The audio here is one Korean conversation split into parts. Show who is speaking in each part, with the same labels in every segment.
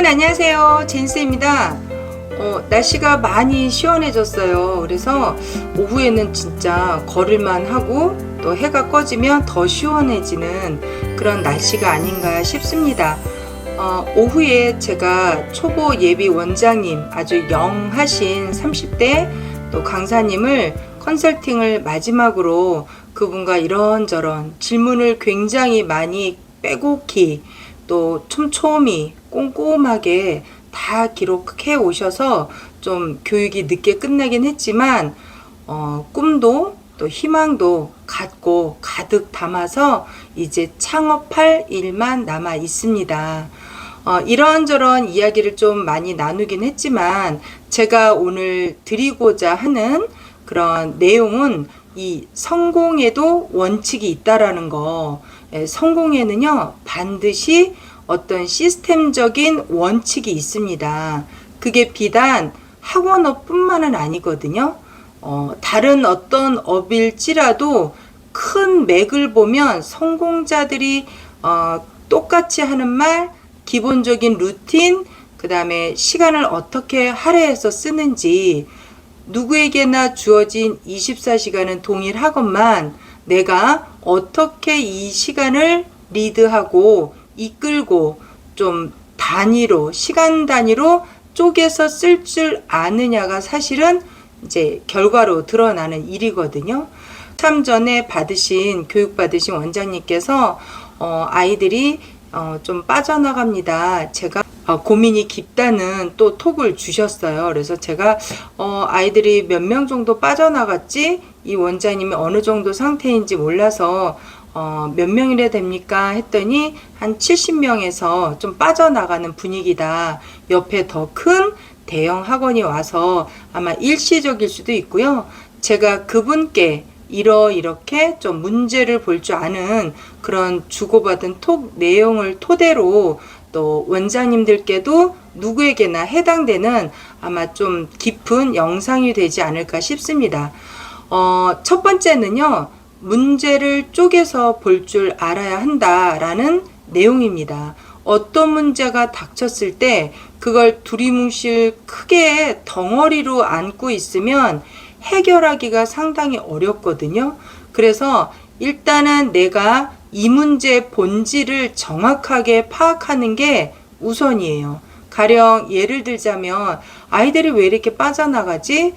Speaker 1: 여러분 안녕하세요, 제인스입니다. 날씨가 많이 시원해졌어요. 그래서 오후에는 진짜 걸을만 하고 또 해가 꺼지면 더 시원해지는 그런 날씨가 아닌가 싶습니다. 오후에 제가 초보 예비 원장님, 아주 영하신 30대 또 강사님을 컨설팅을 마지막으로 그분과 이런저런 질문을 굉장히 많이 빼곡히 또 촘촘히 꼼꼼하게 다 기록해 오셔서 좀 교육이 늦게 끝나긴 했지만 꿈도 또 희망도 갖고 가득 담아서 이제 창업할 일만 남아 있습니다. 이런저런 이야기를 좀 많이 나누긴 했지만 제가 오늘 드리고자 하는 그런 내용은 이 성공에도 원칙이 있다라는 거. 성공에는요 반드시 어떤 시스템적인 원칙이 있습니다. 그게 비단 학원업뿐만은 아니거든요. 다른 어떤 업일지라도 큰 맥을 보면 성공자들이 똑같이 하는 말, 기본적인 루틴, 그 다음에 시간을 어떻게 할애해서 쓰는지, 누구에게나 주어진 24시간은 동일하건만 내가 어떻게 이 시간을 리드하고 이끌고 좀 단위로, 시간 단위로 쪼개서 쓸 줄 아느냐가 사실은 이제 결과로 드러나는 일이거든요. 참 전에 교육받으신 원장님께서 아이들이 좀 빠져나갑니다. 제가 고민이 깊다는 또 톡을 주셨어요. 그래서 제가 아이들이 몇 명 정도 빠져나갔지, 이 원장님이 어느 정도 상태인지 몰라서 몇 명이나 됩니까 했더니 한 70명에서 좀 빠져나가는 분위기다. 옆에 더 큰 대형 학원이 와서 아마 일시적일 수도 있고요. 제가 그분께 이렇게 좀 문제를 볼 줄 아는 그런 주고받은 톡 내용을 토대로 또 원장님들께도 누구에게나 해당되는 아마 좀 깊은 영상이 되지 않을까 싶습니다. 첫 번째는요, 문제를 쪼개서 볼 줄 알아야 한다라는 내용입니다. 어떤 문제가 닥쳤을 때 그걸 두리뭉실 크게 덩어리로 안고 있으면 해결하기가 상당히 어렵거든요. 그래서 일단은 내가 이 문제의 본질을 정확하게 파악하는 게 우선이에요. 가령 예를 들자면 아이들이 왜 이렇게 빠져나가지?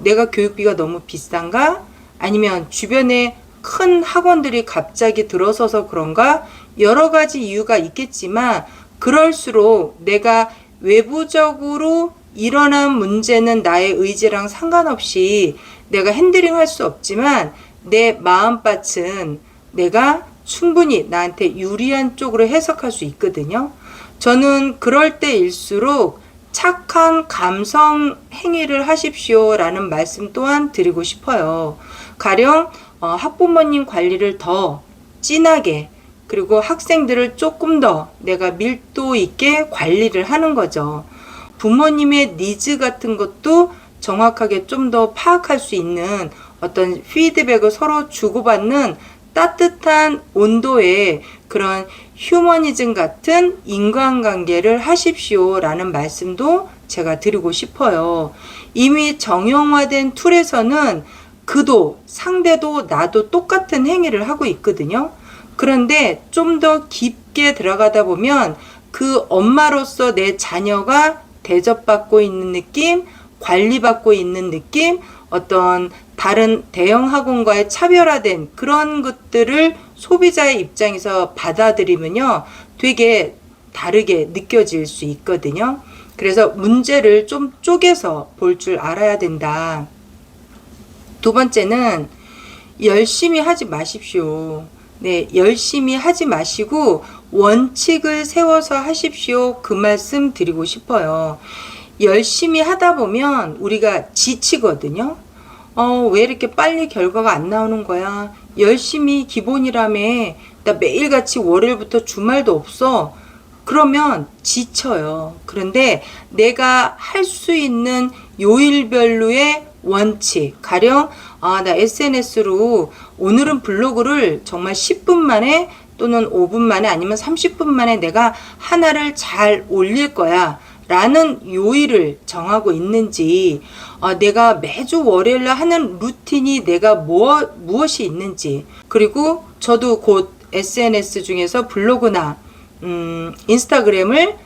Speaker 1: 내가 교육비가 너무 비싼가? 아니면 주변에 큰 학원들이 갑자기 들어서서 그런가? 여러 가지 이유가 있겠지만 그럴수록 내가 외부적으로 일어난 문제는 나의 의지랑 상관없이 내가 핸들링 할 수 없지만 내 마음밭은 내가 충분히 나한테 유리한 쪽으로 해석할 수 있거든요. 저는 그럴 때일수록 착한 감성 행위를 하십시오 라는 말씀 또한 드리고 싶어요. 가령 학부모님 관리를 더 진하게, 그리고 학생들을 조금 더 내가 밀도 있게 관리를 하는 거죠. 부모님의 니즈 같은 것도 정확하게 좀 더 파악할 수 있는 어떤 피드백을 서로 주고받는 따뜻한 온도의 그런 휴머니즘 같은 인간관계를 하십시오 라는 말씀도 제가 드리고 싶어요. 이미 정형화된 툴에서는 그도 상대도 나도 똑같은 행위를 하고 있거든요. 그런데 좀 더 깊게 들어가다 보면 그 엄마로서 내 자녀가 대접받고 있는 느낌, 관리받고 있는 느낌, 어떤 다른 대형 학원과의 차별화된 그런 것들을 소비자의 입장에서 받아들이면요, 되게 다르게 느껴질 수 있거든요. 그래서 문제를 좀 쪼개서 볼 줄 알아야 된다. 두 번째는 열심히 하지 마십시오. 네, 열심히 하지 마시고 원칙을 세워서 하십시오. 그 말씀 드리고 싶어요. 열심히 하다 보면 우리가 지치거든요. 왜 이렇게 빨리 결과가 안 나오는 거야? 열심히 기본이라며. 나 매일같이 월요일부터 주말도 없어. 그러면 지쳐요. 그런데 내가 할 수 있는 요일별로의 원칙, 가령 나 SNS로 오늘은 블로그를 정말 10분 만에 또는 5분 만에 아니면 30분 만에 내가 하나를 잘 올릴 거야 라는 요일을 정하고 있는지, 내가 매주 월요일날 하는 루틴이 내가 무엇이 있는지, 그리고 저도 곧 SNS 중에서 블로그나 인스타그램을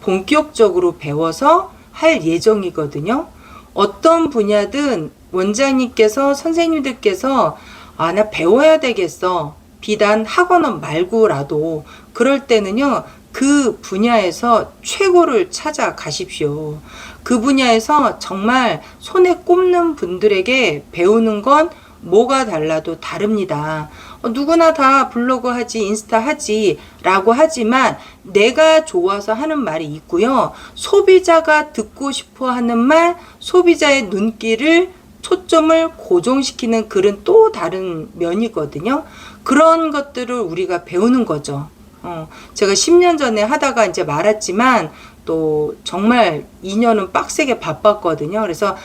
Speaker 1: 본격적으로 배워서 할 예정이거든요. 어떤 분야든 원장님께서, 선생님들께서 나 배워야 되겠어, 비단 학원은 말고라도, 그럴 때는요 그 분야에서 최고를 찾아가십시오. 그 분야에서 정말 손에 꼽는 분들에게 배우는 건 뭐가 달라도 다릅니다. 누구나 다 블로그 하지, 인스타 하지 라고 하지만 내가 좋아서 하는 말이 있고요. 소비자가 듣고 싶어 하는 말, 소비자의 눈길을, 초점을 고정시키는 글은 또 다른 면이거든요. 그런 것들을 우리가 배우는 거죠. 제가 10년 전에 하다가 이제 말았지만 또 정말 2년은 빡세게 바빴거든요. 그래서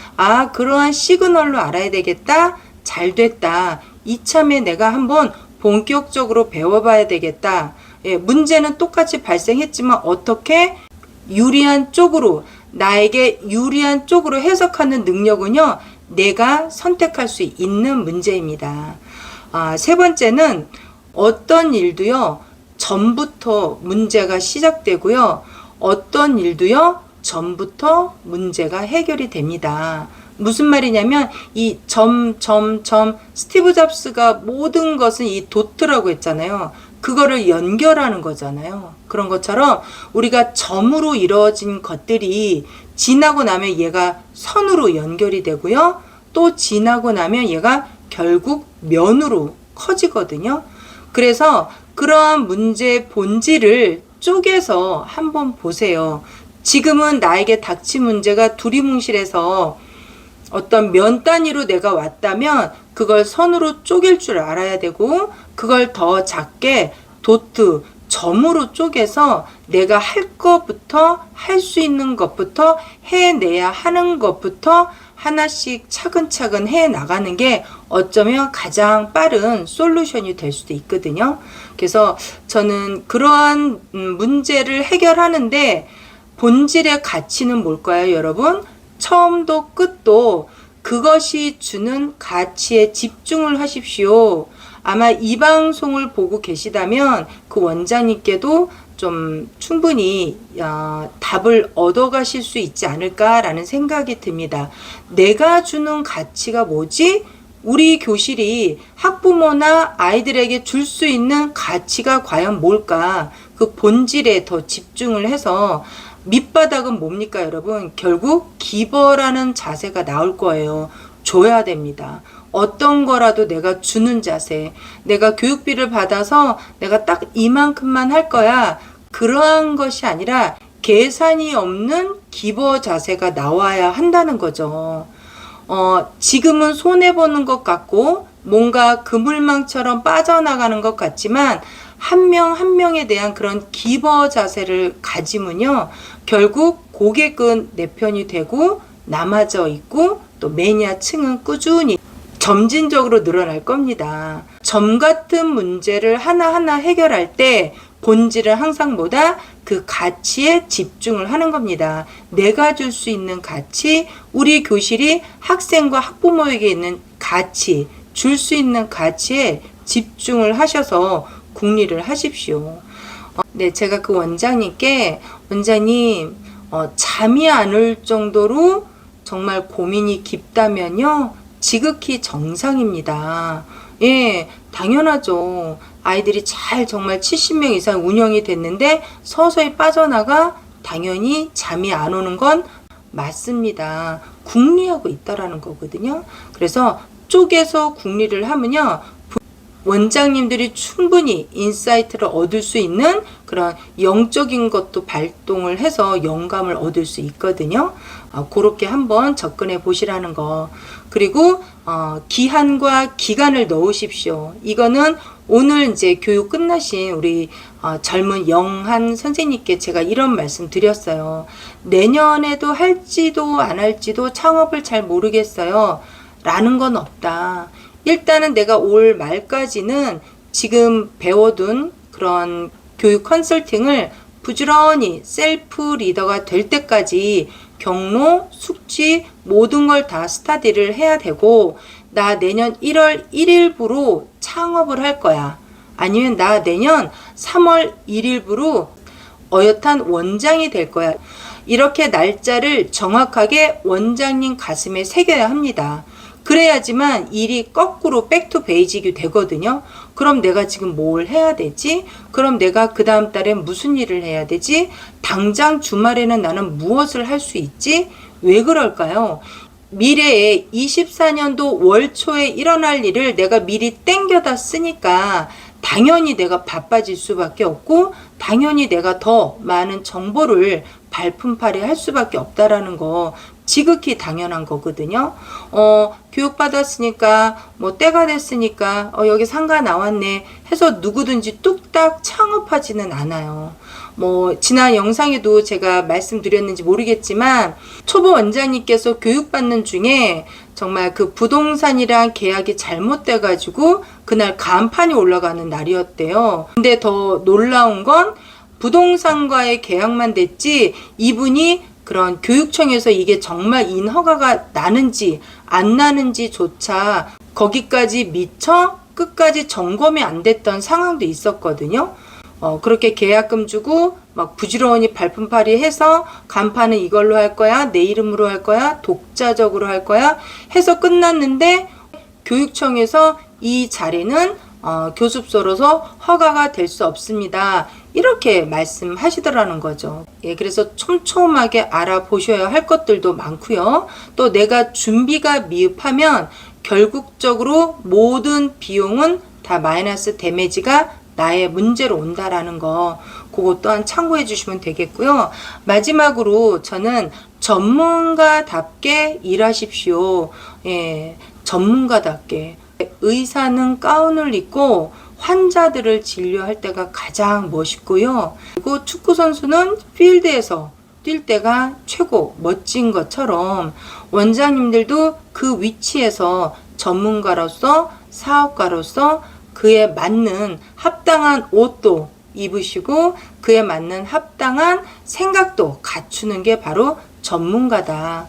Speaker 1: 그러한 시그널로 알아야 되겠다. 잘 됐다. 이참에 내가 한번 본격적으로 배워봐야 되겠다. 문제는 똑같이 발생했지만 어떻게 유리한 쪽으로, 나에게 유리한 쪽으로 해석하는 능력은요 내가 선택할 수 있는 문제입니다. 세 번째는 어떤 일도요 전부터 문제가 시작되고요, 어떤 일도요 전부터 문제가 해결이 됩니다. 무슨 말이냐면 이 스티브 잡스가 모든 것은 이 도트라고 했잖아요. 그거를 연결하는 거잖아요. 그런 것처럼 우리가 점으로 이루어진 것들이 지나고 나면 얘가 선으로 연결이 되고요, 또 지나고 나면 얘가 결국 면으로 커지거든요. 그래서 그러한 문제의 본질을 쪼개서 한번 보세요. 지금은 나에게 닥친 문제가 두리뭉실해서 어떤 면 단위로 내가 왔다면 그걸 선으로 쪼갤 줄 알아야 되고, 그걸 더 작게 도트, 점으로 쪼개서 내가 할 것부터, 할 수 있는 것부터, 해내야 하는 것부터 하나씩 차근차근 해 나가는 게 어쩌면 가장 빠른 솔루션이 될 수도 있거든요. 그래서 저는 그러한 문제를 해결하는데 본질의 가치는 뭘까요, 여러분? 처음도 끝도 그것이 주는 가치에 집중을 하십시오. 아마 이 방송을 보고 계시다면 그 원장님께도 좀 충분히 답을 얻어가실 수 있지 않을까라는 생각이 듭니다. 내가 주는 가치가 뭐지? 우리 교실이 학부모나 아이들에게 줄 수 있는 가치가 과연 뭘까? 그 본질에 더 집중을 해서, 밑바닥은 뭡니까 여러분? 결국 기버라는 자세가 나올 거예요. 줘야 됩니다. 어떤 거라도 내가 주는 자세, 내가 교육비를 받아서 내가 딱 이만큼만 할 거야, 그러한 것이 아니라 계산이 없는 기버 자세가 나와야 한다는 거죠. 지금은 손해보는 것 같고 뭔가 그물망처럼 빠져나가는 것 같지만 한 명 한 명에 대한 그런 기버 자세를 가지면요 결국 고객은 내 편이 되고 남아져 있고 또 매니아층은 꾸준히 점진적으로 늘어날 겁니다. 점 같은 문제를 하나하나 해결할 때 본질은 항상 뭐다? 그 가치에 집중을 하는 겁니다. 내가 줄 수 있는 가치, 우리 교실이 학생과 학부모에게 있는 가치, 줄 수 있는 가치에 집중을 하셔서 국리를 하십시오. 네, 제가 그 원장님께, 원장님, 잠이 안 올 정도로 정말 고민이 깊다면요, 지극히 정상입니다. 예, 당연하죠. 아이들이 잘 정말 70명 이상 운영이 됐는데 서서히 빠져나가 당연히 잠이 안 오는 건 맞습니다. 국리하고 있다라는 거거든요. 그래서 쪼개서 국리를 하면요, 원장님들이 충분히 인사이트를 얻을 수 있는 그런 영적인 것도 발동을 해서 영감을 얻을 수 있거든요. 그렇게 한번 접근해 보시라는 거. 그리고 기한과 기간을 넣으십시오. 이거는 오늘 이제 교육 끝나신 우리 젊은 영한 선생님께 제가 이런 말씀 드렸어요. 내년에도 할지도 안 할지도 창업을 잘 모르겠어요 라는 건 없다. 일단은 내가 올 말까지는 지금 배워둔 그런 교육 컨설팅을 부지런히 셀프 리더가 될 때까지 경로, 숙지 모든 걸 다 스터디를 해야 되고, 나 내년 1월 1일부로 창업을 할 거야. 아니면 나 내년 3월 1일부로 어엿한 원장이 될 거야. 이렇게 날짜를 정확하게 원장님 가슴에 새겨야 합니다. 그래야지만 일이 거꾸로 백투 베이직이 되거든요. 그럼 내가 지금 뭘 해야 되지? 그럼 내가 그 다음 달에 무슨 일을 해야 되지? 당장 주말에는 나는 무엇을 할 수 있지? 왜 그럴까요? 미래에 24년도 월초에 일어날 일을 내가 미리 땡겨다 쓰니까 당연히 내가 바빠질 수밖에 없고, 당연히 내가 더 많은 정보를 발품팔이 할 수밖에 없다라는 거 지극히 당연한 거거든요. 교육받았으니까 뭐 때가 됐으니까 여기 상가 나왔네 해서 누구든지 뚝딱 창업하지는 않아요. 뭐 지난 영상에도 제가 말씀드렸는지 모르겠지만, 초보 원장님께서 교육받는 중에 정말 그 부동산이랑 계약이 잘못돼 가지고 그날 간판이 올라가는 날이었대요. 근데 더 놀라운 건 부동산과의 계약만 됐지, 이분이 그런 교육청에서 이게 정말 인허가가 나는지 안 나는지조차 거기까지 미처 끝까지 점검이 안 됐던 상황도 있었거든요. 그렇게 계약금 주고 막 부지런히 발품팔이 해서 간판은 이걸로 할 거야, 내 이름으로 할 거야, 독자적으로 할 거야 해서 끝났는데, 교육청에서 이 자리는 교습소로서 허가가 될 수 없습니다. 이렇게 말씀하시더라는 거죠. 예, 그래서 촘촘하게 알아보셔야 할 것들도 많고요. 또 내가 준비가 미흡하면 결국적으로 모든 비용은 다 마이너스 데미지가 나의 문제로 온다라는 거, 그것 또한 참고해 주시면 되겠고요. 마지막으로 저는 전문가답게 일하십시오. 예, 전문가답게. 의사는 가운을 입고 환자들을 진료할 때가 가장 멋있고요. 그리고 축구 선수는 필드에서 뛸 때가 최고 멋진 것처럼, 원장님들도 그 위치에서 전문가로서, 사업가로서 그에 맞는 합당한 옷도 입으시고 그에 맞는 합당한 생각도 갖추는 게 바로 전문가다.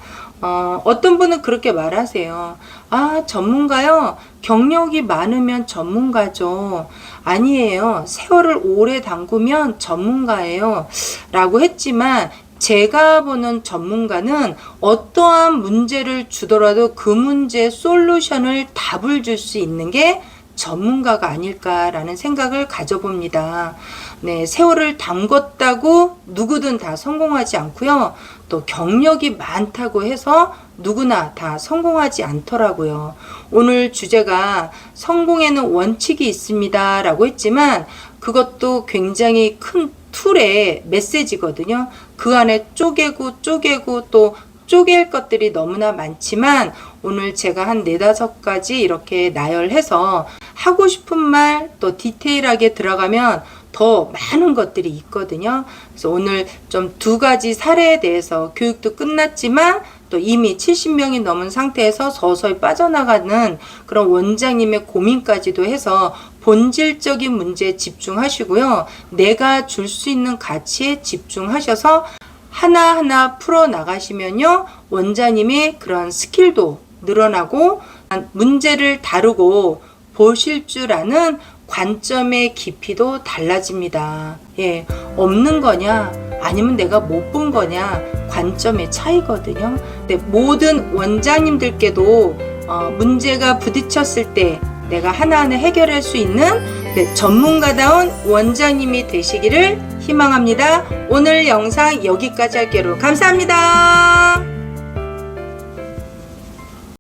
Speaker 1: 어떤 분은 그렇게 말하세요. 아, 전문가요? 경력이 많으면 전문가죠. 아니에요. 세월을 오래 담그면 전문가예요. 라고 했지만, 제가 보는 전문가는 어떠한 문제를 주더라도 그 문제의 솔루션을 답을 줄 수 있는 게 전문가가 아닐까라는 생각을 가져봅니다. 네, 세월을 담궜다고 누구든 다 성공하지 않고요. 또 경력이 많다고 해서 누구나 다 성공하지 않더라고요. 오늘 주제가 성공에는 원칙이 있습니다 라고 했지만, 그것도 굉장히 큰 툴의 메시지거든요. 그 안에 쪼개고 또 쪼갤 것들이 너무나 많지만, 오늘 제가 한 4-5가지 이렇게 나열해서 하고 싶은 말 또 디테일하게 들어가면 더 많은 것들이 있거든요. 그래서 오늘 좀 2가지 사례에 대해서, 교육도 끝났지만 또 이미 70명이 넘은 상태에서 서서히 빠져나가는 그런 원장님의 고민까지도 해서 본질적인 문제에 집중하시고요. 내가 줄 수 있는 가치에 집중하셔서 하나하나 풀어나가시면요, 원장님의 그런 스킬도 늘어나고 문제를 다루고 보실 줄 아는 관점의 깊이도 달라집니다. 예, 없는 거냐 아니면 내가 못 본 거냐, 관점의 차이거든요. 근데 모든 원장님들께도 문제가 부딪혔을 때 내가 하나하나 해결할 수 있는 전문가다운 원장님이 되시기를 희망합니다. 오늘 영상 여기까지 할게요. 감사합니다.